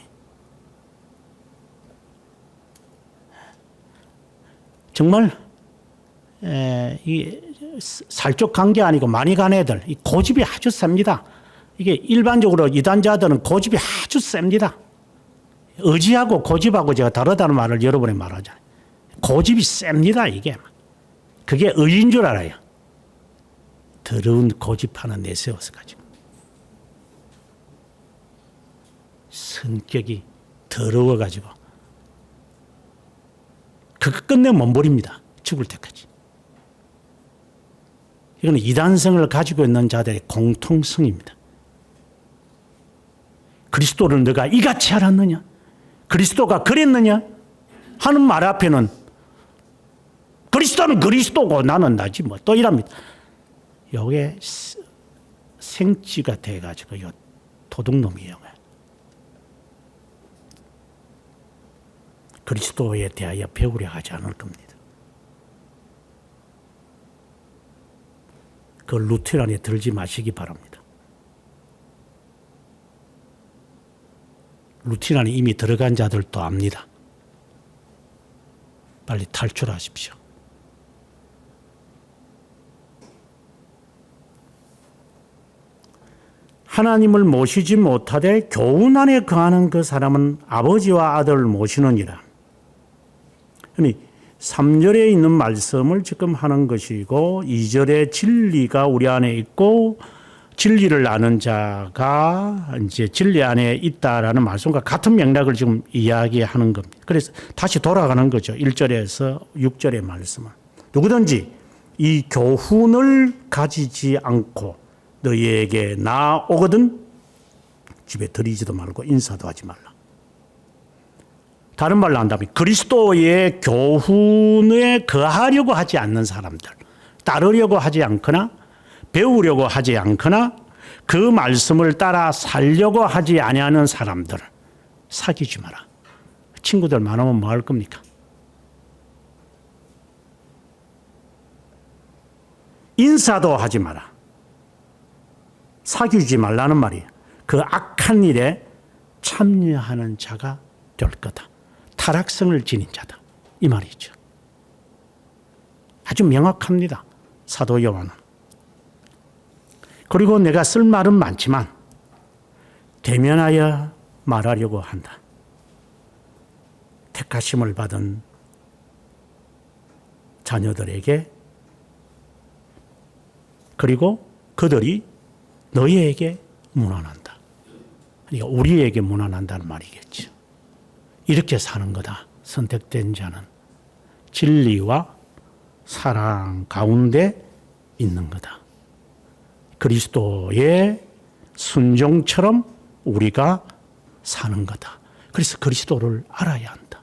정말 이 살쪽 간 게 아니고 많이 간 애들, 이 고집이 아주 셉니다. 이게 일반적으로 이단자들은 고집이 아주 셉니다. 의지하고 고집하고 제가 다르다는 말을 여러분에 말하잖아요. 고집이 셉니다, 이게. 그게 의인 줄 알아요. 더러운 고집 하나 내세워서 가지고. 성격이 더러워가지고. 그거 끝내 못 버립니다. 죽을 때까지. 이건 이단성을 가지고 있는 자들의 공통성입니다. 그리스도를 너가 이같이 알았느냐? 그리스도가 그랬느냐? 하는 말 앞에는 그리스도는 그리스도고 나는 나지 뭐 또 이랍니다. 요게 생쥐가 돼가지고 요 도둑놈이에요. 그리스도에 대하여 배우려 하지 않을 겁니다. 그 루테란에 들지 마시기 바랍니다. 루테란에 이미 들어간 자들도 압니다. 빨리 탈출하십시오. 하나님을 모시지 못하되 교훈 안에 거하는 그 사람은 아버지와 아들을 모시느니라. 3절에 있는 말씀을 지금 하는 것이고 2절에 진리가 우리 안에 있고 진리를 아는 자가 이제 진리 안에 있다라는 말씀과 같은 맥락을 지금 이야기하는 겁니다. 그래서 다시 돌아가는 거죠. 1절에서 6절의 말씀은. 누구든지 이 교훈을 가지지 않고 너희에게 나오거든 집에 들이지도 말고 인사도 하지 말라. 다른 말로 한다면 그리스도의 교훈에 거하려고 하지 않는 사람들, 따르려고 하지 않거나 배우려고 하지 않거나 그 말씀을 따라 살려고 하지 아니하는 사람들 사귀지 마라. 친구들 많으면 뭐 할 겁니까? 인사도 하지 마라. 사귀지 말라는 말이에요. 그 악한 일에 참여하는 자가 될 거다. 타락성을 지닌 자다. 이 말이죠. 아주 명확합니다. 사도 요한은. 그리고 내가 쓸 말은 많지만 대면하여 말하려고 한다. 택하심을 받은 자녀들에게 그리고 그들이 너희에게 문안한다. 그러니까 우리에게 문안한다는 말이겠죠. 이렇게 사는 거다. 선택된 자는 진리와 사랑 가운데 있는 거다. 그리스도의 순종처럼 우리가 사는 거다. 그래서 그리스도를 알아야 한다.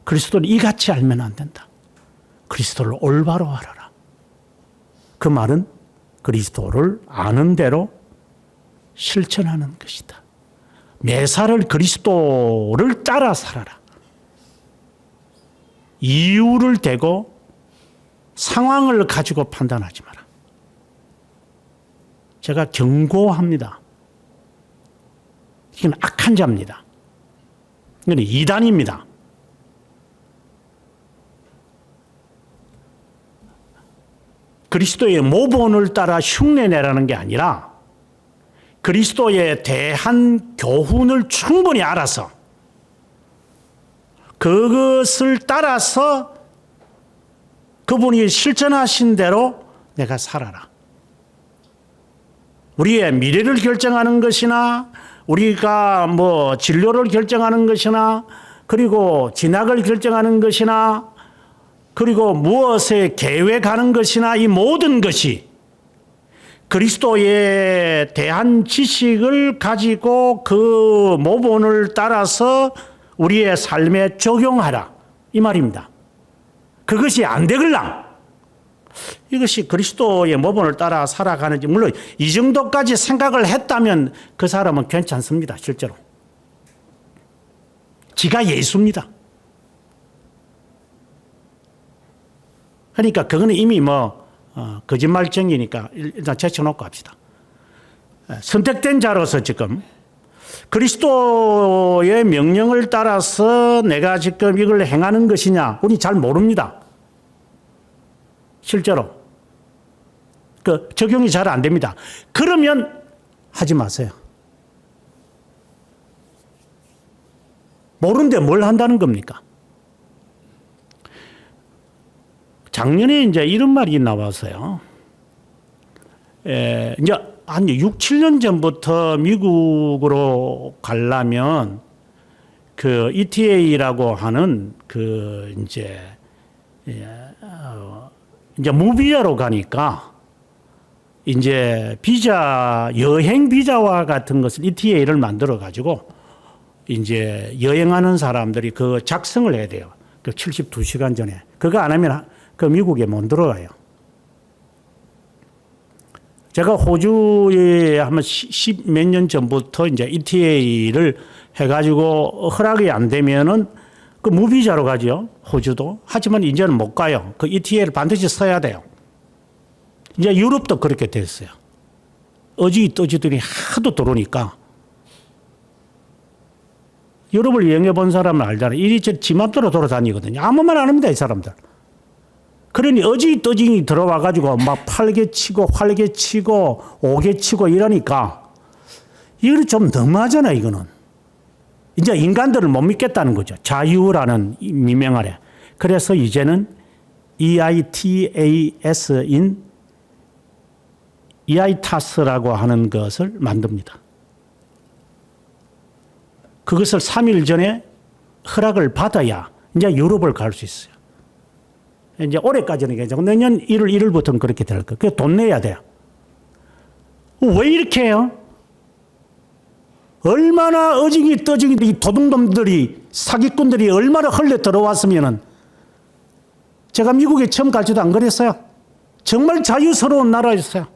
그리스도를 이같이 알면 안 된다. 그리스도를 올바로 알아라. 그 말은 그리스도를 아는 대로 실천하는 것이다. 매사를 그리스도를 따라 살아라. 이유를 대고 상황을 가지고 판단하지 마라. 제가 경고합니다. 이건 악한 자입니다. 이건 이단입니다. 그리스도의 모본을 따라 흉내내라는 게 아니라 그리스도에 대한 교훈을 충분히 알아서 그것을 따라서 그분이 실천하신 대로 내가 살아라. 우리의 미래를 결정하는 것이나 우리가 뭐 진로를 결정하는 것이나 그리고 진학을 결정하는 것이나 그리고 무엇에 계획하는 것이나 이 모든 것이 그리스도에 대한 지식을 가지고 그 모본을 따라서 우리의 삶에 적용하라. 이 말입니다. 그것이 안 되걸랑 이것이 그리스도의 모본을 따라 살아가는지 물론 이 정도까지 생각을 했다면 그 사람은 괜찮습니다. 실제로. 지가 예수입니다. 그러니까 그거는 이미 거짓말쟁이니까 일단 제쳐놓고 합시다. 선택된 자로서 지금 그리스도의 명령을 따라서 내가 지금 이걸 행하는 것이냐 우리 잘 모릅니다. 실제로. 적용이 잘 안 됩니다. 그러면 하지 마세요. 모르는데 뭘 한다는 겁니까? 작년에 이제 이런 말이 나왔어요. 이제 한 6, 7년 전부터 미국으로 가려면 ETA라고 하는 이제 무비자로 가니까 이제 여행 비자와 같은 것을 ETA를 만들어 가지고 이제 여행하는 사람들이 작성을 해야 돼요. 72시간 전에. 그거 안 하면 미국에 못 들어가요. 제가 호주에 한 10 몇 년 전부터 이제 ETA를 해가지고 허락이 안 되면은 무비자로 가죠. 호주도. 하지만 이제는 못 가요. ETA를 반드시 써야 돼요. 이제 유럽도 그렇게 됐어요. 어지떠지들이 하도 들어오니까. 유럽을 여행해 본 사람은 알잖아요. 이리저리 지 맘대로 돌아다니거든요. 아무 말 안 합니다, 이 사람들. 그러니 어지떠지니 들어와가지고 막 팔개 치고 활개 치고 오개 치고 이러니까 이거 좀 너무하잖아요, 이거는. 이제 인간들을 못 믿겠다는 거죠. 자유라는 미명 아래. 그래서 이제는 EITAS인 EITAS라고 하는 것을 만듭니다. 그것을 3일 전에 허락을 받아야 이제 유럽을 갈 수 있어요. 이제 올해까지는 괜찮고 내년 1월 1일부터는 그렇게 될 거예요. 그래서 돈 내야 돼요. 왜 이렇게 해요? 얼마나 어징이 떠징이 이 도둑놈들이 사기꾼들이 얼마나 흘려 들어왔으면은 제가 미국에 처음 갈 때도 안 그랬어요. 정말 자유스러운 나라였어요.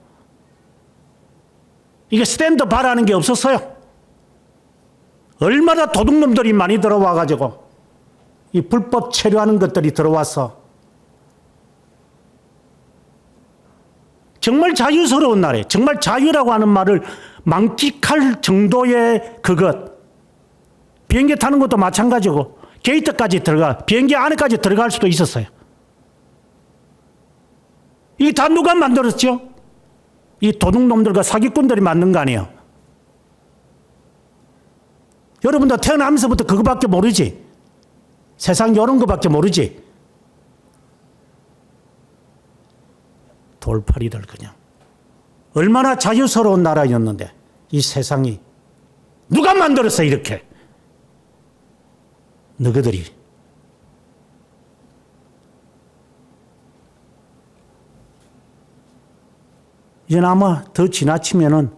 이게 스탠드 바라는 게 없었어요. 얼마나 도둑놈들이 많이 들어와가지고 이 불법 체류하는 것들이 들어와서 정말 자유스러운 나라예요. 정말 자유라고 하는 말을 만끽할 정도의 비행기 타는 것도 마찬가지고 게이트까지 비행기 안에까지 들어갈 수도 있었어요. 이게 다 누가 만들었죠? 이 도둑놈들과 사기꾼들이 만든 거 아니에요. 여러분도 태어나면서부터 그거밖에 모르지. 세상 이런 거밖에 모르지. 돌팔이들 그냥. 얼마나 자유스러운 나라였는데 이 세상이 누가 만들었어 이렇게. 너희들이. 이제 아마 더 지나치면은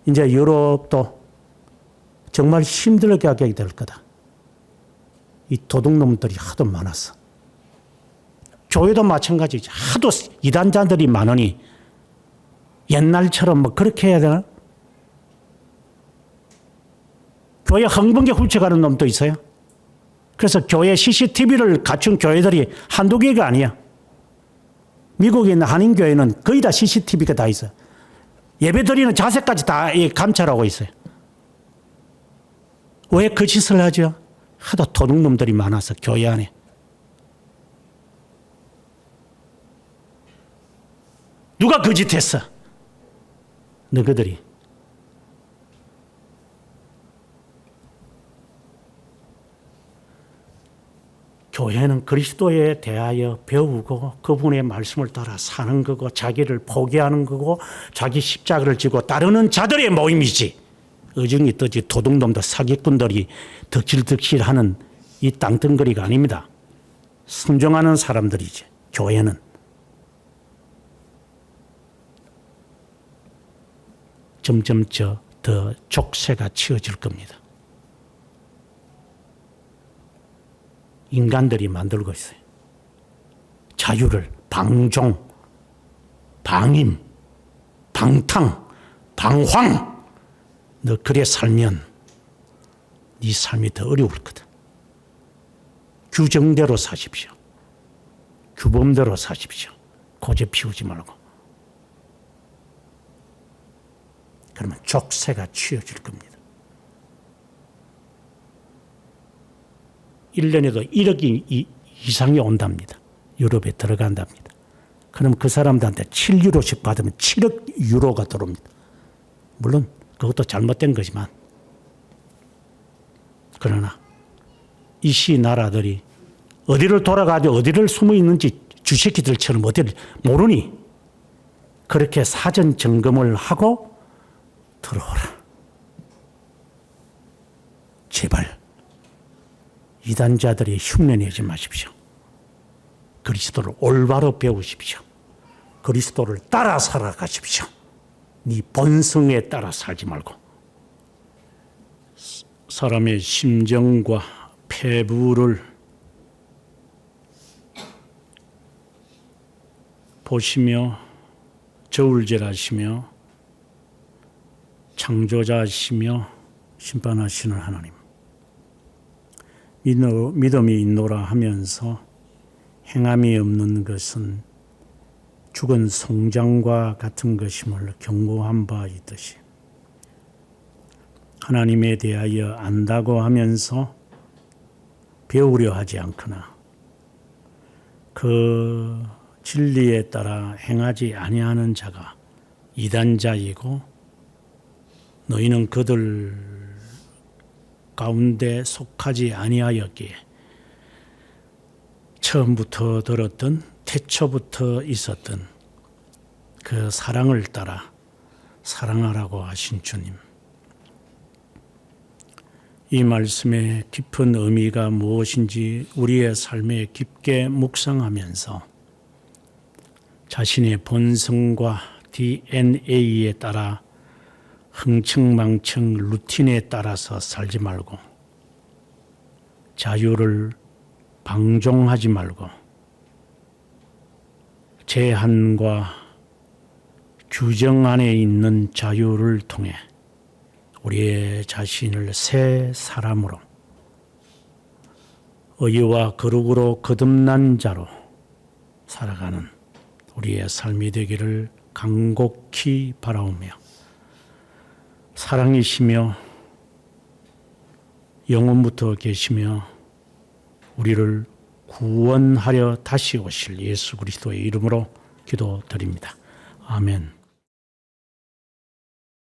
이제 유럽도 정말 힘들게 하게 될 거다. 이 도둑놈들이 하도 많았어. 교회도 마찬가지지. 하도 이단자들이 많으니 옛날처럼 그렇게 해야 되나? 교회 흥분게 훔쳐가는 놈도 있어요. 그래서 교회 CCTV를 갖춘 교회들이 한두 개가 아니야. 미국에 있는 한인교회는 거의 다 CCTV가 다 있어요. 예배 드리는 자세까지 다 감찰하고 있어요. 왜 그 짓을 하죠? 하도 도둑놈들이 많아서 교회 안에. 누가 그 짓 했어? 너희들이. 교회는 그리스도에 대하여 배우고 그분의 말씀을 따라 사는 거고 자기를 포기하는 거고 자기 십자가를 지고 따르는 자들의 모임이지. 어정이 떠지 도둑놈들 사기꾼들이 덕질덕질하는 이 땅덩거리가 아닙니다. 순종하는 사람들이지. 교회는. 점점 더 족쇄가 치워질 겁니다. 인간들이 만들고 있어요. 자유를 방종, 방임, 방탕, 방황. 너 그래 살면 네 삶이 더 어려울 거다. 규정대로 사십시오. 규범대로 사십시오. 고집 피우지 말고. 그러면 족쇄가 치워질 겁니다. 1년에도 1억 이상이 온답니다. 유럽에 들어간답니다. 그럼 그 사람들한테 7유로씩 받으면 7억 유로가 들어옵니다. 물론 그것도 잘못된 거지만, 그러나 이 시 나라들이 어디를 돌아가도 어디를 숨어 있는지 쥐새끼들처럼 어디를 모르니 그렇게 사전 점검을 하고 들어오라. 제발 이단자들이 흉내내지 마십시오. 그리스도를 올바로 배우십시오. 그리스도를 따라 살아가십시오. 네 본성에 따라 살지 말고. 사람의 심정과 폐부를 보시며 저울질하시며 창조자시며 심판하시는 하나님, 믿음이 있노라 하면서 행함이 없는 것은 죽은 송장과 같은 것임을 경고한 바 있듯이, 하나님에 대하여 안다고 하면서 배우려 하지 않거나 그 진리에 따라 행하지 아니하는 자가 이단자이고, 너희는 그들 가운데 속하지 아니하였기에 처음부터 들었던, 태초부터 있었던 그 사랑을 따라 사랑하라고 하신 주님, 이 말씀의 깊은 의미가 무엇인지 우리의 삶에 깊게 묵상하면서 자신의 본성과 DNA에 따라 흥청망청 루틴에 따라서 살지 말고, 자유를 방종하지 말고 제한과 규정 안에 있는 자유를 통해 우리의 자신을 새 사람으로, 의와 거룩으로 거듭난 자로 살아가는 우리의 삶이 되기를 간곡히 바라오며, 사랑이시며 영원부터 계시며 우리를 구원하려 다시 오실 예수 그리스도의 이름으로 기도드립니다. 아멘.